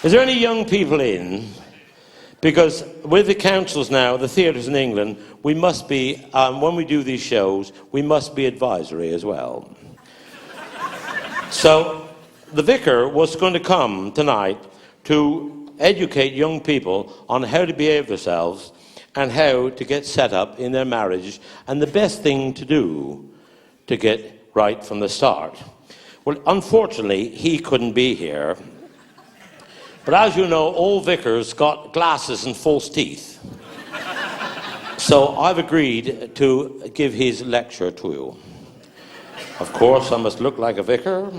Is there any young people in? Because with the councils now, the theatres in England, we must be, when we do these shows, we must be advisory as well. So the vicar was going to come tonight to educate young people on how to behave themselves and how to get set up in their marriage and the best thing to do to get right from the start. Well, unfortunately, he couldn't be here. But as you know, old vicars got glasses and false teeth. So I've agreed to give his lecture to you. Of course, I must look like a vicar.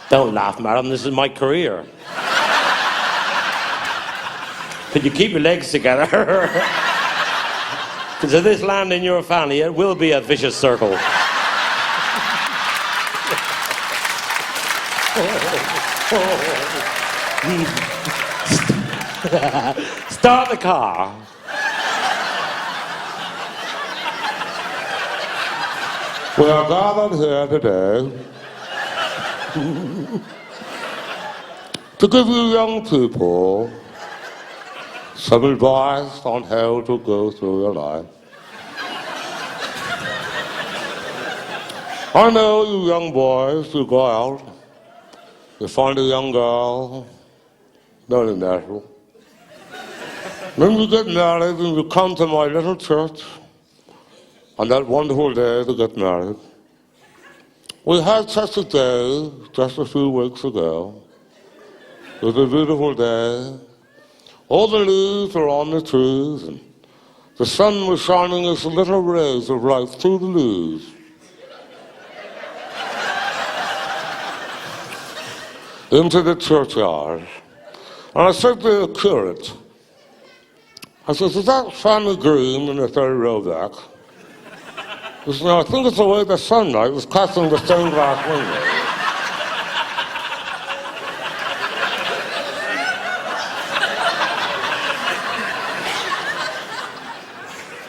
Don't laugh, madam, this is my career. Could you keep your legs together? Because if this land in your family, it will be a vicious circle. Start the car. We are gathered here today to give you young people some advice on how to go through your life. I know you young boys, you go out, you find a young girl, very natural. Then you get married and you come to my little church on that wonderful day to get married. We had such a day just a few weeks ago. It was a beautiful day. All the leaves were on the trees, and the sun was shining its little rays of light through the leaves. Into the churchyard. And I said to the curate, I said, is that family green in the third row back? He said, no, I think it's the way the sunlight was casting the stained glass window.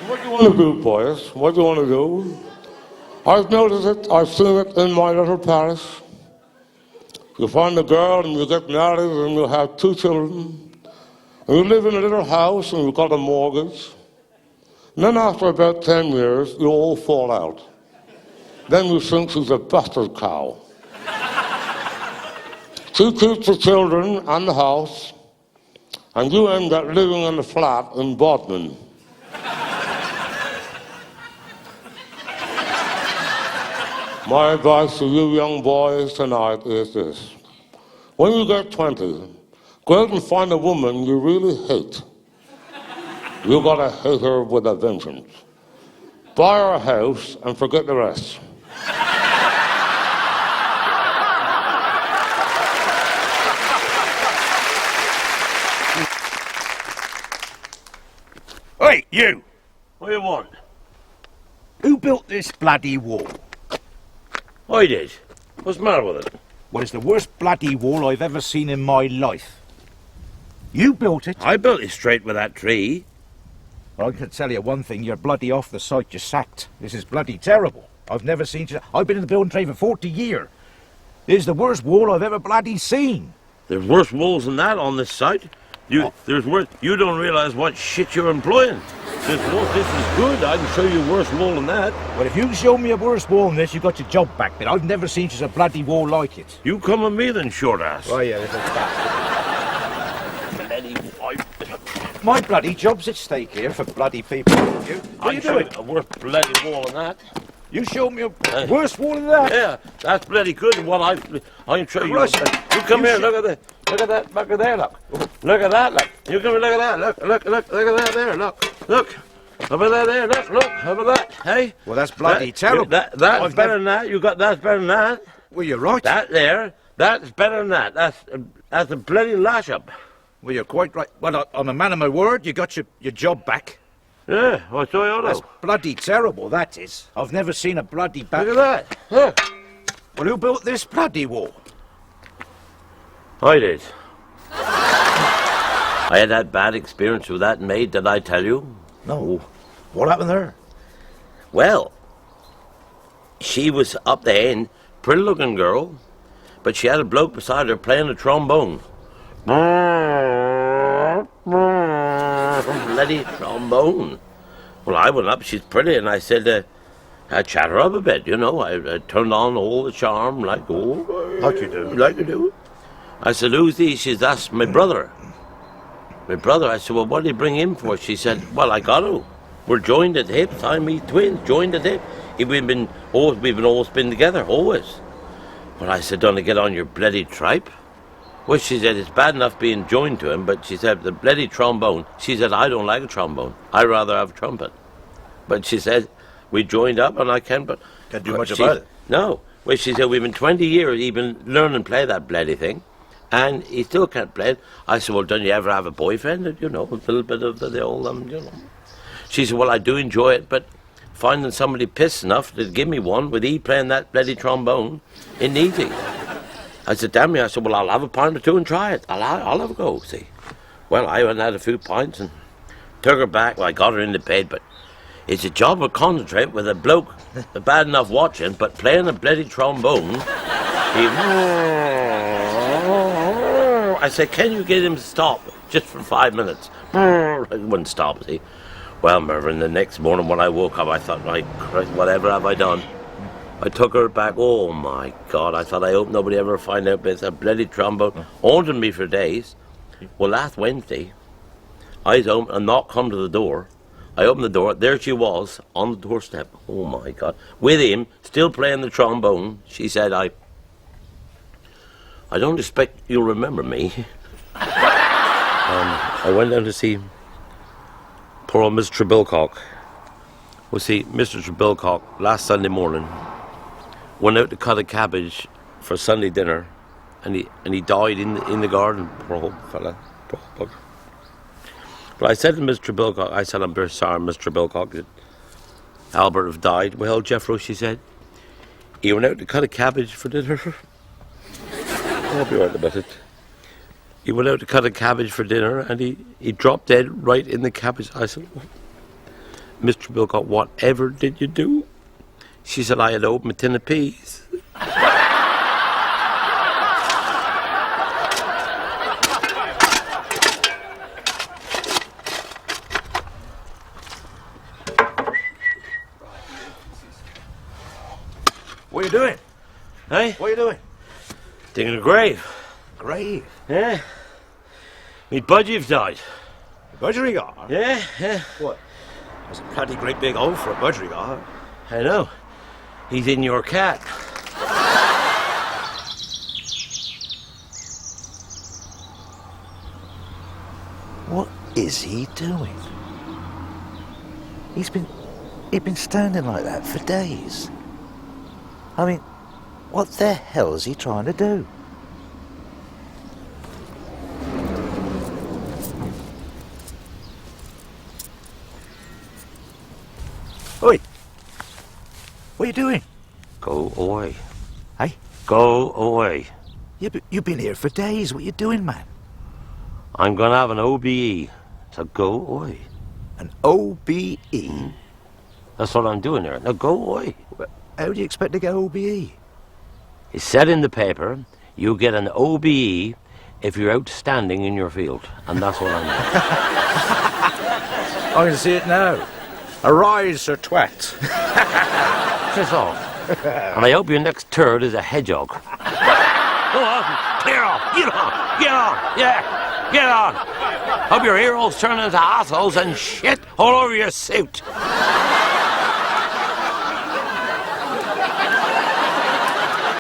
What do you want to do, boys? What do you want to do? I've noticed it, I've seen it in my little parish. You find a girl and you get married and you have 2 children. And you live in a little house and you've got a mortgage. And then after about 10 years, you all fall out. Then you think she's a bastard cow. She keeps the children and the house, and you end up living in a flat in Bodmin. My advice to you young boys tonight is this. When you get 20, go out and find a woman you really hate. You gotta hate her with a vengeance. Buy her a house and forget the rest. Hey, you! What do you want? Who built this bloody wall? I did. What's the matter with it? Well, it's the worst bloody wall I've ever seen in my life. You built it. I built it straight with that tree. Well, I can tell you one thing, you're bloody off the site, you're sacked. This is bloody terrible. I've never seen you. I've been in the building trade for 40 years. This is the worst wall I've ever bloody seen. There's worse walls than that on this site. You don't realise what shit you're employing. This is good. I can show you a worse wall than that. Well, if you can show me a worse wall than this, you got your job back, but I've never seen just a bloody wall like it. You come with me then, short ass. Oh, yeah, little bastard. My bloody job's at stake here for bloody people. What are you doing? A worse bloody wall than that. You show me a worse wall than that? Yeah, that's bloody good. And what I can show you. You come here. Look at that. Look at that. Look at there. Look. Look at that. Look. You come here. Look at that. Look at that. There. Look. Look. Over there. There. Look. Look. Over that. Hey. Well, that's bloody terrible. That's better than that. You got that's better than that. Well, you're right. That there. That's better than that. That's a bloody lash-up. Well, you're quite right. Well, I'm a man of my word. You got your job back. Yeah, I saw you That's bloody terrible, that is. I've never seen a bloody back. Look at that. Yeah. Well, who built this bloody wall? I did. I had that bad experience with that maid, did I tell you? No. What happened there? Well, she was up the end, pretty-looking girl, but she had a bloke beside her playing a trombone. Bloody trombone. Well, I went up, she's pretty, and I said, I chat her up a bit, you know. I turned on all the charm, like you do. Like you do. I said, who's he? She said, that's my brother. My brother. I said, well, what did he bring him for? She said, well, I got to. We're joined at the hip, Siamese twins, joined at the hip. We've been always been together, always. But I said, don't I get on your bloody tripe? Well, she said, it's bad enough being joined to him, but she said, the bloody trombone. She said, I don't like a trombone. I'd rather have a trumpet. But she said, we joined up and I can't do much about it. No. Well, she said, we've been 20 years, he's been learning to play that bloody thing, and he still can't play it. I said, well, don't you ever have a boyfriend? You know, a little bit of the old, you know. She said, well, I do enjoy it, but finding somebody pissed enough to give me one with he playing that bloody trombone isn't easy. I said, damn me. I said, well, I'll have a pint or two and try it. I'll have a go, see. Well, I went and had a few pints and took her back. Well, I got her into bed, but it's a job to concentrate with a bloke bad enough watching, but playing a bloody trombone. I said, can you get him to stop just for 5 minutes? He wouldn't stop, see. Well, Mervyn, the next morning when I woke up, I thought, my Christ, whatever have I done? I took her back. Oh, my God. I thought, I hope nobody ever find out, but it's a bloody trombone. Haunted me for days. Well, last Wednesday, I was open, a knock come to the door. I opened the door. There she was, on the doorstep. Oh, my God. With him, still playing the trombone. She said, I don't expect you'll remember me. I went down to see poor old Mr. Trebilcock. Well, see, Mr. Trebilcock, last Sunday morning, went out to cut a cabbage for Sunday dinner, and he died in the garden. Poor old fella. Poor old bugger. But I said to Mr. Trebilcock, I said, I'm very sorry, Mr. Trebilcock, that Albert have died. Well, Jethro, she said, he went out to cut a cabbage for dinner. I'll be right about it. He went out to cut a cabbage for dinner, and he dropped dead right in the cabbage. I said, Mr. Trebilcock, whatever did you do? She said, I had opened a tin of peas. What are you doing? Hey? What are you doing? Digging a grave. Grave? Yeah. Me budgie's died. Budgerigar? Yeah. What? That's a bloody great big hole for a budgerigar. I know. He's in your cat. What is he doing? He's been standing like that for days. I mean, what the hell is he trying to do? Oi! What are you doing? Go away. Hey? Go away. You've been here for days. What are you doing, man? I'm going to have an OBE. So go away. An OBE? That's what I'm doing here. Now go away. How do you expect to get OBE? It's said in the paper, you get an OBE if you're outstanding in your field. And that's what I'm doing. I can see it now. Arise, Sir Twat. Piss off. And I hope your next turd is a hedgehog. Go on, clear off, get on, yeah, get on. Hope your heroes turn into assholes and shit all over your suit.